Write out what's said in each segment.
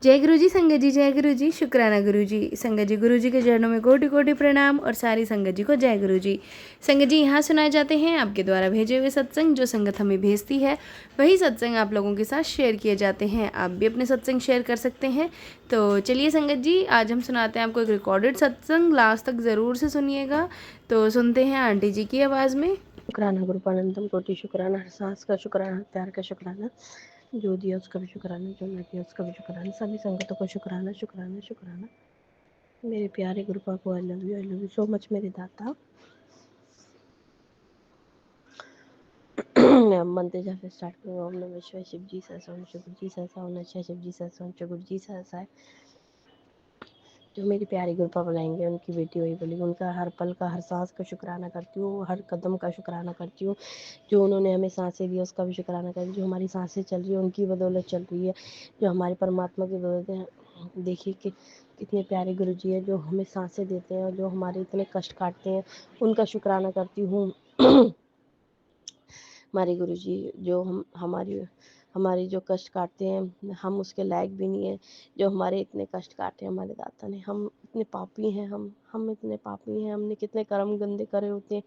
जय गुरु जी। संगत जी जय गुरु जी। शुक्राना गुरु जी। संगत जी गुरु जी के चरणों में कोटि कोटि प्रणाम और सारी संगत जी को जय गुरु जी। संगत जी यहाँ सुनाए जाते हैं आपके द्वारा भेजे हुए सत्संग। जो संगत हमें भेजती है वही सत्संग आप लोगों के साथ शेयर किए जाते हैं। आप भी अपने सत्संग शेयर कर सकते हैं। तो चलिए संगत जी, आज हम सुनाते हैं आपको एक रिकॉर्डेड सत्संग। लास्ट तक ज़रूर से सुनिएगा। तो सुनते हैं आंटी जी की आवाज़ में। शुक्राना गुरुपानंदम कोटि शुक्राना, हर सांस का शुक्राना, हर प्यार का शुक्राना, जो दिया उसका भी शुक्राना, जो न दिया उसका भी शुक्राना, सभी संगतों को शुक्राना शुक्राना शुक्राना। मेरे प्यारे गुरु पापा, आई लव यू सो मच मेरे दाता। मैं मंत्र जाकर स्टार्ट करूँगा। ओम नमः शिवाय, शिव जी सहसा, ओम शिव जी सहसा, ओम नमः शिवाय, शिव जी सहसा, ओम शिव जी सहसा। जो मेरे प्यारे गुरु पापा बुलाएंगे उनकी बेटी वही बोलेगी। उनका हर पल का, हर सांस का शुक्राना करती हूँ, हर कदम का शुक्राना करती हूँ। जो उन्होंने हमें सांसें दी उसका भी शुक्राना करती हूँ। जो हमारी सांसें चल रही है उनकी बदौलत चल रही है, जो हमारे परमात्मा की बदौलत है। देखिए कि कितने प्यारे गुरु जी है जो हमें सांसें देते हैं और जो हमारे इतने कष्ट काटते हैं, उनका शुक्राना करती हूँ। हमारे गुरु जी जो हमारी जो कष्ट काटते हैं, हम उसके लायक भी नहीं है। जो हमारे इतने कष्ट काटे हमारे दाता ने, हम इतने पापी हैं, हम इतने पापी हैं, हमने कितने कर्म गंदे करे होते हैं,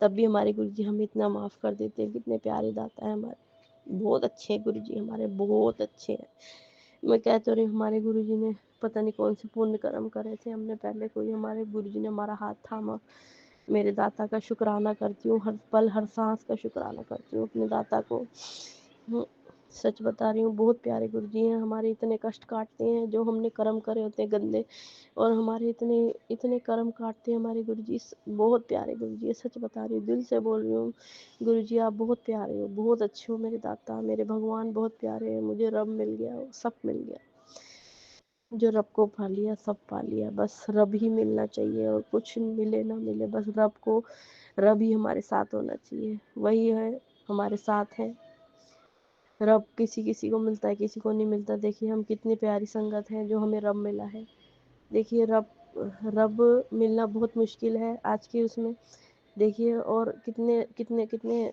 तब भी हमारे गुरु जी हमें इतना माफ़ कर देते हैं। कितने प्यारे दाता है हमारे, बहुत अच्छे हैं गुरु जी हमारे, बहुत अच्छे हैं। मैं कह तो रही हूँ, हमारे गुरु जी ने पता नहीं कौन से पुण्य कर्म करे थे, हमने पहले कोई, हमारे गुरु जी ने हमारा हाथ थामा। मेरे दाता का शुक्राना करती हूँ, हर पल हर सांस का शुक्राना करती हूँ अपने दाता को। सच बता रही हूँ, बहुत प्यारे गुरु जी हैं हमारे। इतने कष्ट काटते हैं जो हमने कर्म करे होते हैं गंदे, और हमारे इतने इतने कर्म काटते हैं हमारे गुरु जी। बहुत प्यारे गुरु जी है, सच बता रही हूँ, दिल से बोल रही हूँ। गुरु जी आप बहुत प्यारे हो, बहुत अच्छे हो मेरे दाता, मेरे भगवान बहुत प्यारे हैं। मुझे रब मिल गया, सब मिल गया। जो रब को पा लिया सब पा लिया। बस रब ही मिलना चाहिए, और कुछ मिले ना मिले, बस रब ही हमारे साथ होना चाहिए। वही है, हमारे साथ है। रब किसी किसी को मिलता है, किसी को नहीं मिलता। देखिए हम कितनी प्यारी संगत हैं जो हमें रब मिला है। देखिए रब रब मिलना बहुत मुश्किल है आज की उसमें। देखिए और कितने कितने कितने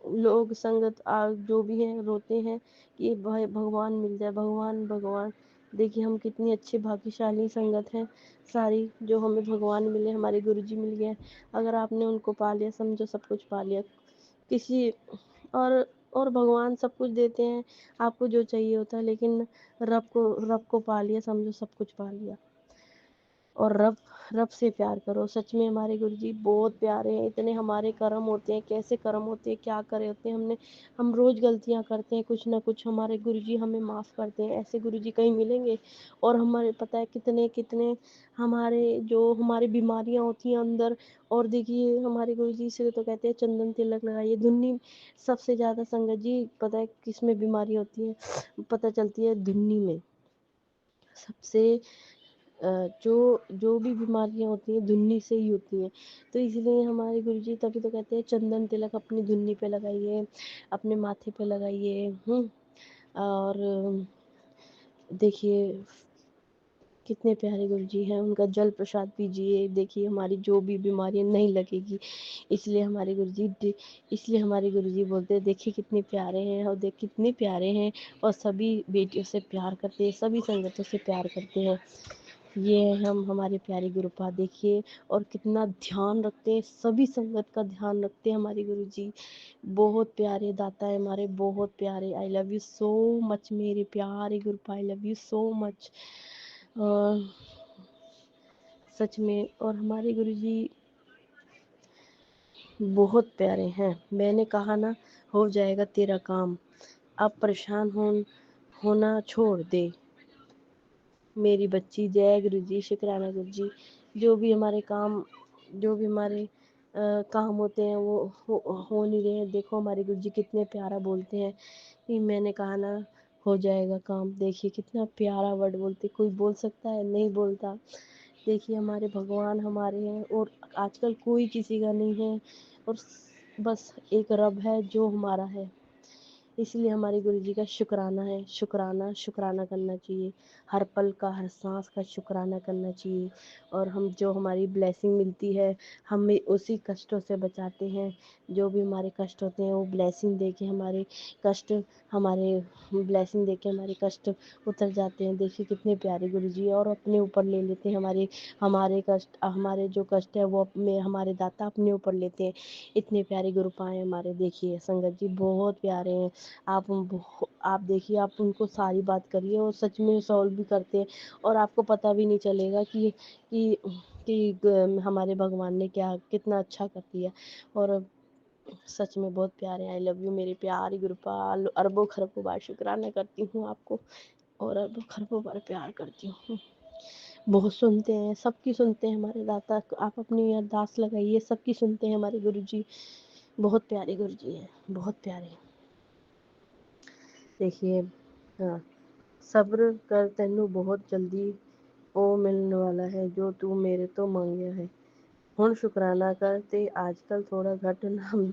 लोग संगत जो भी हैं रोते हैं कि भाई भगवान मिल जाए, भगवान भगवान। देखिए हम कितनी अच्छी भाग्यशाली संगत हैं सारी, जो हमें भगवान मिले, हमारे गुरुजी मिल गए। अगर आपने उनको पा लिया समझो सब कुछ पा लिया। किसी और और भगवान सब कुछ देते हैं, आपको जो चाहिए होता है, लेकिन रब को पा लिया समझो सब कुछ पा लिया। और रब रब से प्यार करो। सच में हमारे गुरुजी बहुत प्यारे हैं। इतने हमारे कर्म होते हैं, कैसे कर्म होते हैं, क्या करे होते हैं हमने। हम रोज़ गलतियां करते हैं कुछ ना कुछ, हमारे गुरुजी हमें माफ़ करते हैं। ऐसे गुरुजी कहीं मिलेंगे? और हमारे पता है कितने कितने हमारी बीमारियां होती हैं अंदर। और देखिए हमारे गुरुजी से तो कहते हैं चंदन तिलक लगाइए धुन्नी। सबसे ज़्यादा संगत जी पता है किस में बीमारी होती है? पता चलती है धुन्नी में। सबसे जो जो भी बीमारियां होती हैं धुन्नी से ही होती हैं। तो इसलिए हमारे गुरुजी तभी तो कहते हैं चंदन तिलक अपनी धुन्नी पे लगाइए, अपने माथे पे लगाइए। और देखिए कितने प्यारे गुरुजी हैं, उनका जल प्रसाद पीजिए। देखिए हमारी जो भी बीमारियां नहीं लगेगी। इसलिए हमारे गुरुजी बोलते हैं देखिए कितने प्यारे हैं, और देख कितने प्यारे हैं, और सभी बेटियों से प्यार करते हैं, सभी संगतों से प्यार करते हैं। ये हम हमारे प्यारे गुरुपा देखिए, और कितना ध्यान रखते हैं, सभी संगत का ध्यान रखते हैं हमारे गुरुजी। बहुत प्यारे दाता है हमारे, बहुत प्यारे। I love you so much मेरे प्यारे गुरुपा, I love you so much. सच में, और हमारे गुरुजी बहुत प्यारे हैं। मैंने कहा ना हो जाएगा तेरा काम, अब परेशान होना छोड़ दे मेरी बच्ची। जय गुरु जी, शुक्राना गुरु जी। जो भी हमारे काम होते हैं वो हो नहीं रहे हैं। देखो हमारे गुरु जी कितने प्यारा बोलते हैं कि मैंने कहा ना हो जाएगा काम। देखिए कितना प्यारा वर्ड बोलते, कोई बोल सकता है? नहीं बोलता। देखिए हमारे भगवान हमारे हैं, और आजकल कोई किसी का नहीं है, और बस एक रब है जो हमारा है। इसलिए हमारे गुरु जी का शुक्राना है, शुक्राना शुक्राना करना चाहिए, हर पल का हर सांस का शुक्राना करना चाहिए। और हम जो हमारी ब्लेसिंग मिलती है हमें उसी कष्टों से बचाते हैं। जो भी हमारे कष्ट होते हैं वो ब्लेसिंग दे के हमारे कष्ट हमारे ब्लेसिंग दे के हमारे कष्ट उतर जाते हैं। देखिए कितने प्यारे गुरु जी, और अपने ऊपर ले लेते हैं हमारे हमारे कष्ट, हमारे जो कष्ट है वो अपने हमारे दाता अपने ऊपर लेते हैं। इतने प्यारे गुरु पाए हमारे। देखिए संगत जी बहुत प्यारे हैं। आप देखिए, आप उनको सारी बात करिए और सच में सॉल्व भी करते हैं, और आपको पता भी नहीं चलेगा कि हमारे भगवान ने क्या कितना अच्छा कर दिया। और सच में बहुत प्यारे हैं। आई लव यू मेरे प्यारे गुरुपाल, अरबों खरबों बार शुक्राना करती हूँ आपको, और अरबों खरबों बार प्यार करती हूँ। बहुत सुनते हैं, सबकी सुनते हैं हमारे दाता। आप अपनी अरदास लगाइए, सबकी सुनते हैं हमारे गुरुजी। बहुत प्यारे गुरुजी हैं, बहुत प्यारे। देखिए हाँ, सब्र कर तैनू बहुत जल्दी ओ मिलने वाला है जो तू मेरे तो मंगया है। ਹੁਣ शुक्राना कर ते आजकल थोड़ा घट नाम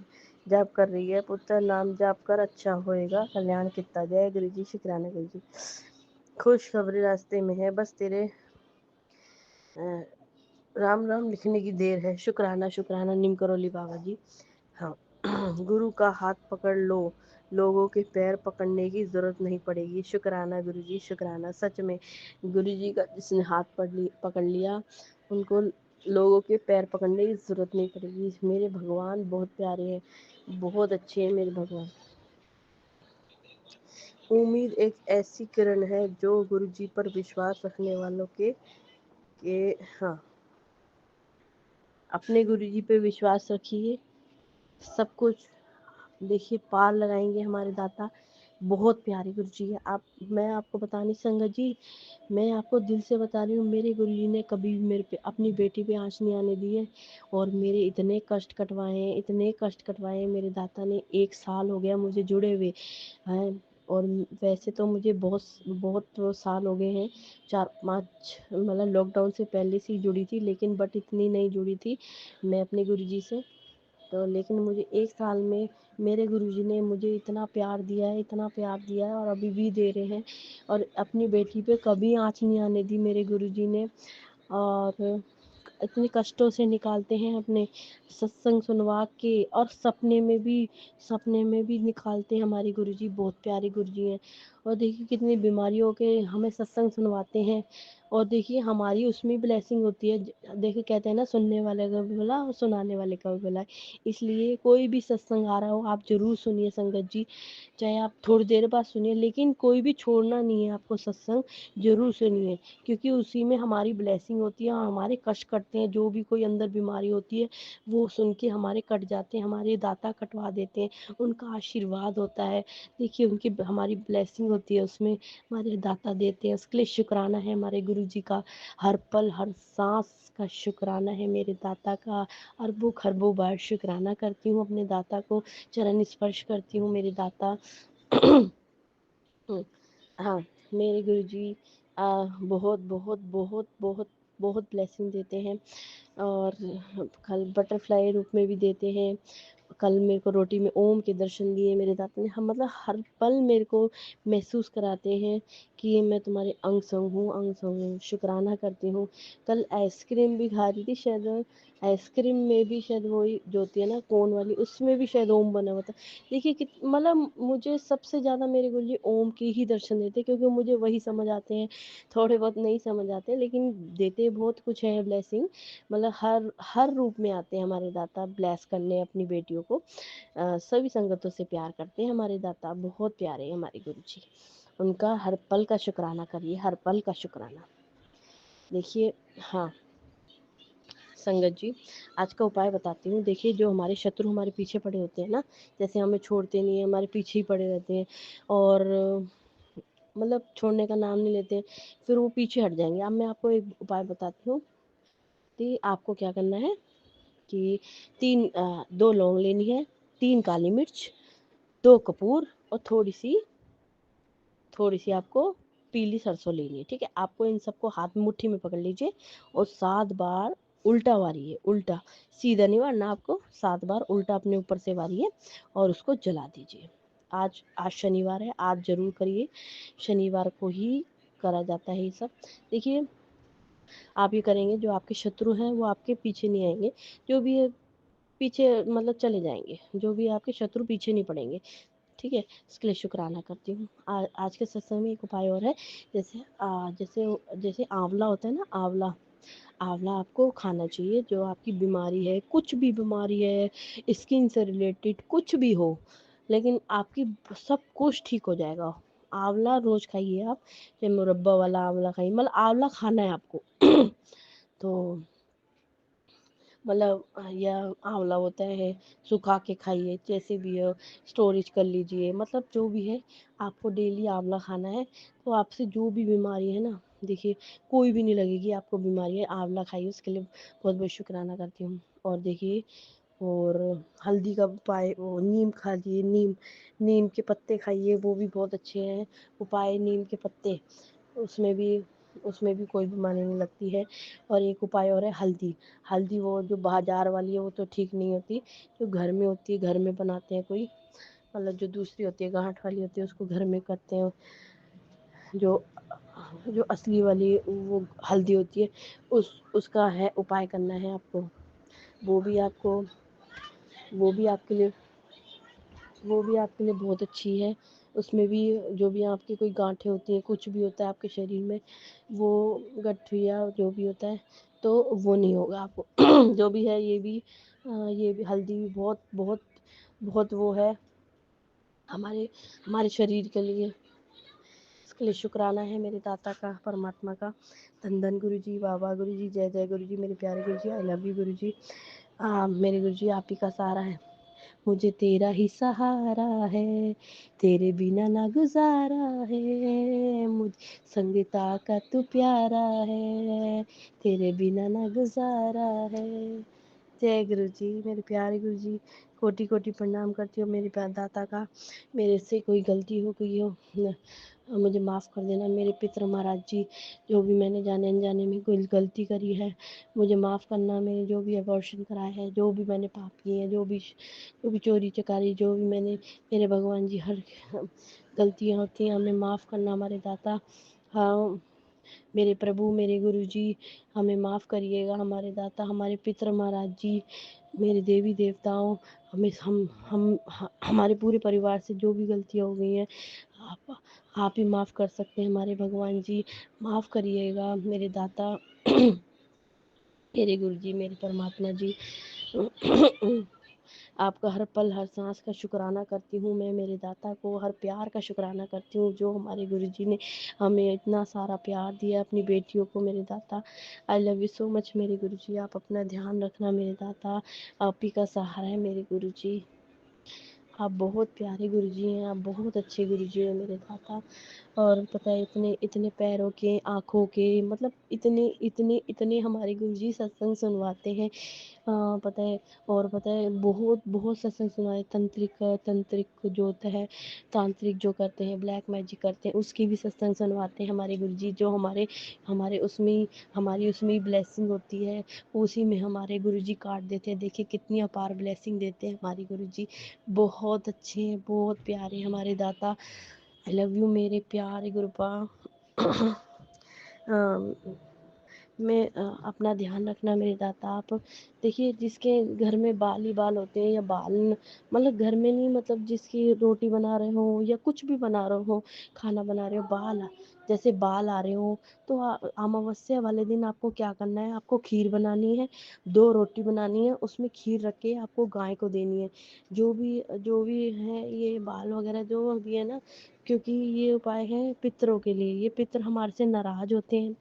जाप कर रही है। पुत्र नाम जाप कर अच्छा होएगा, कल्याण किता जाए। गुरु जी शुक्राना गुरु जी। खुशखबरी रास्ते में है, बस तेरे राम राम लिखने की देर है। शुक्राना शुक्राना निम करोली बाबा जी। हाँ गुरु का हाथ पकड़ लो, लोगों के पैर पकड़ने की जरूरत नहीं पड़ेगी। शुक्राना गुरु जी शुक्राना। सच में गुरु जी का जिसने हाथ पकड़ लिया उनको लोगों के पैर पकड़ने की जरूरत नहीं पड़ेगी। मेरे भगवान बहुत प्यारे हैं, बहुत अच्छे हैं मेरे भगवान। उम्मीद एक ऐसी किरण है जो गुरु जी पर विश्वास रखने वालों के हाँ, अपने गुरु जी पे विश्वास रखिए, सब कुछ देखिए पार लगाएंगे हमारे दाता। बहुत प्यारे गुरु जी है आप। मैं आपको बता नहीं संगत जी, मैं आपको दिल से बता रही हूँ, मेरे गुरु जी ने कभी भी मेरे पे अपनी बेटी पे आँच नहीं आने दी है। और मेरे इतने कष्ट कटवाए हैं, इतने कष्ट कटवाए हैं मेरे दाता ने। 1 साल हो गया मुझे जुड़े हुए हैं। और वैसे तो मुझे बहुत बहुत साल हो गए हैं, 4-5, मतलब लॉकडाउन से पहले से ही जुड़ी थी, लेकिन बट इतनी नहीं जुड़ी थी मैं अपने गुरु जी से। तो लेकिन मुझे 1 साल में मेरे गुरुजी ने मुझे इतना प्यार दिया है, इतना प्यार दिया है, और अभी भी दे रहे हैं। और अपनी बेटी पे कभी आँच नहीं आने दी मेरे गुरुजी ने। और इतने कष्टों से निकालते हैं अपने सत्संग सुनवा के, और सपने में भी निकालते हैं हमारे गुरुजी। बहुत प्यारे गुरुजी हैं। और देखिए कितनी बीमारियों के हमें सत्संग सुनवाते हैं, और देखिए हमारी उसमें ब्लेसिंग होती है। देखिए कहते हैं ना, सुनने वाले का भी भला और सुनाने वाले का भी भला है। इसलिए कोई भी सत्संग आ रहा हो आप जरूर सुनिए संगत जी, चाहे आप थोड़ी देर बाद सुनिए, लेकिन कोई भी छोड़ना नहीं है आपको। सत्संग जरूर सुनिए, क्योंकि उसी में हमारी ब्लेसिंग होती है, और हमारे कष्ट कटते हैं। जो भी कोई अंदर बीमारी होती है वो सुन के हमारे कट जाते हैं, हमारे दाता कटवा देते हैं, उनका आशीर्वाद होता है। देखिए उनकी हमारी ब्लेसिंग होती है, उसमें हमारे दाता देते हैं। उसके लिए शुक्राना है हमारे गुरु जी का, हर पल हर सांस का शुक्राना है मेरे दाता का। अरबों खरबों बार शुक्राना करती हूँ अपने दाता को, चरण स्पर्श करती हूँ मेरे दाता। हाँ मेरे गुरुजी बहुत बहुत बहुत बहुत बहुत ब्लेसिंग देते हैं, और कल बटरफ्लाई रूप में भी देते हैं। कल मेरे को रोटी में ओम के दर्शन दिए मेरे दाता ने। हम मतलब हर पल मेरे को महसूस कराते हैं कि मैं तुम्हारे अंग संग हूँ, अंग संग हूँ। शुक्राना करती हूँ। कल आइसक्रीम भी खा रही थी शायद, आइसक्रीम में भी शायद वही जो होती है ना कोन वाली, उसमें भी शायद ओम बना हुआ था। देखिए कि मतलब मुझे सबसे ज़्यादा मेरे गुरुजी ओम के ही दर्शन देते, क्योंकि मुझे वही समझ आते हैं। थोड़े बहुत नहीं समझ आते, लेकिन देते बहुत कुछ है ब्लेसिंग। मतलब हर हर रूप में आते हैं हमारे दाता ब्लेस करने अपनी बेटियों को। सभी संगतों से प्यार करते हैं हमारे दाता, बहुत प्यारे हैं हमारे गुरुजी। उनका हर पल का शुक्राना करिए, हर पल का शुक्राना। देखिए हाँ संगत जी, आज का उपाय बताती हूँ। देखिए जो हमारे शत्रु हमारे पीछे पड़े होते हैं ना, जैसे हमें छोड़ते नहीं है, हमारे पीछे ही पड़े रहते हैं, और मतलब छोड़ने का नाम नहीं लेते, फिर वो पीछे हट जाएंगे। अब मैं आपको एक उपाय बताती हूँ कि आपको क्या करना है कि 2 लौंग लेनी है, 3 काली मिर्च, 2 कपूर, और थोड़ी सी आपको पीली सरसों लेनी है। ठीक है, आपको इन सबको हाथ में मुट्ठी में पकड़ लीजिए, और 7 बार उल्टा वारिए। उल्टा, सीधा नहीं वारना आपको, 7 बार उल्टा अपने ऊपर से वारिए, और उसको जला दीजिए। आज आज शनिवार है, आज ज़रूर करिए। शनिवार को ही करा जाता है ये सब। देखिए, आप ये करेंगे, जो आपके शत्रु हैं वो आपके पीछे नहीं आएँगे, जो भी है पीछे मतलब चले जाएँगे, जो भी आपके शत्रु पीछे नहीं पड़ेंगे, ठीक है? इसके लिए शुक्राना करती हूँ। आज के सत्संग में एक उपाय और है, जैसे जैसे आँवला होता है ना, आँवला, आँवला आपको खाना चाहिए। जो आपकी बीमारी है, कुछ भी बीमारी है, स्किन से रिलेटेड कुछ भी हो, लेकिन आपकी सब कुछ ठीक हो जाएगा। आँवला रोज़ खाइए आप, चाहे मुरब्बा वाला आँवला खाइए, मतलब आँवला खाना है आपको। तो मतलब या आँवला होता है, सुखा के खाइए, जैसे भी हो, स्टोरेज कर लीजिए, मतलब जो भी है, आपको डेली आँवला खाना है। तो आपसे जो भी बीमारी है ना, देखिए कोई भी नहीं लगेगी आपको बीमारी है, आँवला खाइए, उसके लिए बहुत-बहुत शुक्राना करती हूँ। और देखिए, और हल्दी का उपाय, वो नीम खाइए, नीम नीम के पत्ते खाइए, वो भी बहुत अच्छे हैं उपाय, नीम के पत्ते, उसमें भी उसमें भी कोई बीमारी नहीं लगती है। और एक उपाय और है, हल्दी। हल्दी वो जो बाज़ार वाली है वो तो ठीक नहीं होती, जो घर में होती है, घर में बनाते हैं कोई, मतलब जो दूसरी होती है, गाँठ वाली होती है, उसको घर में करते हैं। जो जो असली वाली वो हल्दी होती है, उसका है उपाय करना है आपको। वो भी आपको वो भी आपके लिए वो भी आपके लिए बहुत अच्छी है। उसमें भी जो भी आपकी कोई गाँठें होती हैं, कुछ भी होता है आपके शरीर में, वो गठिया जो भी होता है, तो वो नहीं होगा आपको। जो भी है, ये भी हल्दी भी बहुत बहुत बहुत वो है हमारे हमारे शरीर के लिए। इसके लिए शुक्राना है मेरे दाता का, परमात्मा का। धन धन गुरु जी, बाबा गुरु जी, जय जय गुरु जी, मेरे प्यारे गुरु जी, आई लव यू गुरु जी। मेरे गुरु जी, आप ही का सहारा है, मुझे तेरा ही सहारा है, तेरे बिना ना गुजारा है, मुझ संगीता का तू प्यारा है, तेरे बिना ना गुजारा है। जय गुरु जी, मेरे प्यारे गुरु जी, कोटि कोटि प्रणाम करती हूँ मेरे दाता का। मेरे से कोई गलती हो गई हो, मुझे माफ़ कर देना मेरे पितर महाराज जी। जो भी मैंने जाने अनजाने में कोई गलती करी है, मुझे माफ़ करना। मैंने जो भी अबॉर्शन कराया है, जो भी मैंने पाप किए हैं, जो भी चोरी चकारी, जो भी मैंने, मेरे भगवान जी, हर गलतियाँ होती हैं, हमें माफ़ करना हमारे दाता। हाँ, मेरे प्रभु, मेरे गुरु जी, हमें माफ़ करिएगा हमारे दाता, हमारे पितर महाराज जी, मेरे देवी देवताओं, हमें हमारे पूरे परिवार से जो भी गलतियाँ हो गई हैं, आप आप ही माफ़ कर सकते हैं हमारे भगवान जी। माफ़ करिएगा मेरे दाता, मेरे गुरु जी, मेरे परमात्मा जी। आपका हर पल हर सांस का शुक्राना करती हूँ मैं, मेरे दाता को हर प्यार का शुक्राना करती हूँ, जो हमारे गुरुजी ने हमें इतना सारा प्यार दिया, अपनी बेटियों को। मेरे दाता, आई लव यू सो मच मेरे गुरुजी। आप अपना ध्यान रखना मेरे दाता, आप ही का सहारा है मेरे गुरुजी। आप बहुत प्यारे गुरुजी हैं, आप बहुत अच्छे गुरुजी हैं मेरे दाता। और पता है, इतने इतने पैरों के, आँखों के, मतलब इतने इतने इतने हमारे गुरुजी सत्संग सुनवाते हैं। पता है, और पता है, बहुत बहुत सत्संग सुनाए, तंत्रिक जो होता है, तांत्रिक जो करते हैं, ब्लैक मैजिक करते हैं, उसकी भी सत्संग सुनवाते हैं हमारे गुरुजी। जो हमारे हमारे उसमें हमारी उसमें ब्लेसिंग होती है, उसी में हमारे गुरुजी काट देते हैं। देखिए कितनी अपार ब्लेसिंग देते हैं हमारे गुरुजी, बहुत अच्छे हैं, बहुत प्यारे हमारे दाता। आई लव यू मेरे प्यारे गुरुपा। मैं अपना ध्यान रखना मेरे दाता आप। देखिए, जिसके घर में बाल ही बाल होते हैं, या बाल मतलब घर में नहीं, मतलब जिसकी रोटी बना रहे हो या कुछ भी बना रहे हो, खाना बना रहे हो, जैसे बाल आ रहे हो, तो अमावस्या वाले दिन आपको क्या करना है, आपको खीर बनानी है, 2 रोटी बनानी है, उसमें खीर रख के आपको गाय को देनी है। जो भी है ये बाल वगैरह जो भी है ना, क्योंकि ये उपाय है पितरों के लिए, ये पितर हमारे से नाराज होते हैं,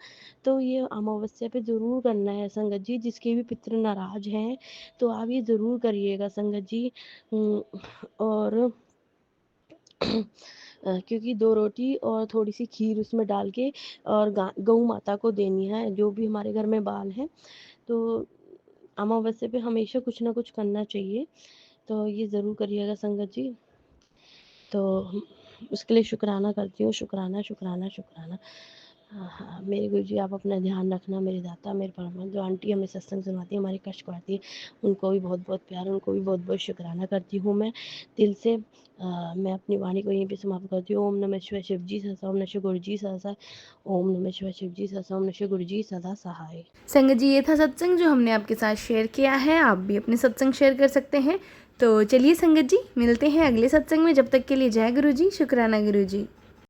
तो ये अमावस्या पे ज़रूर करना है संगत जी। जिसके भी पितर नाराज हैं, तो आप ये ज़रूर करिएगा संगत जी। और क्योंकि 2 रोटी और थोड़ी-सी खीर उसमें डाल के, और गऊ माता को देनी है, जो भी हमारे घर में बाल हैं। तो अमावस्या पे हमेशा कुछ ना कुछ करना चाहिए, तो ये ज़रूर करिएगा संगत जी। तो उसके लिए शुक्राना करती हूँ, शुक्राना, शुक्राना, शुक्राना। हाँ, हाँ, मेरे गुरुजी आप अपना ध्यान रखना मेरे दाता, मेरे परमात्मा। जो आंटी हमें सत्संग सुनाती है, हमारे कष्ट काटती है, उनको भी बहुत-बहुत प्यार, उनको भी बहुत-बहुत शुकराना करती हूँ मैं दिल से। मैं अपनी वाणी को यहीं पे समाप्त करती हूँ। ओम नमः शिवाय शिवजी सहसा, ओम नमः शिवाय गुरुजी सहसा, ओम नमः शिवाय शिवजी सहसा, ओम नमः शिवाय गुरुजी सदा सहाय। संगत जी, ये था सत्संग जो हमने आपके साथ शेयर किया है। आप भी अपने सत्संग शेयर कर सकते हैं। तो चलिए संगत जी, मिलते हैं अगले सत्संग में। जब तक के लिए जय गुरु जी, शुक्राना गुरु जी।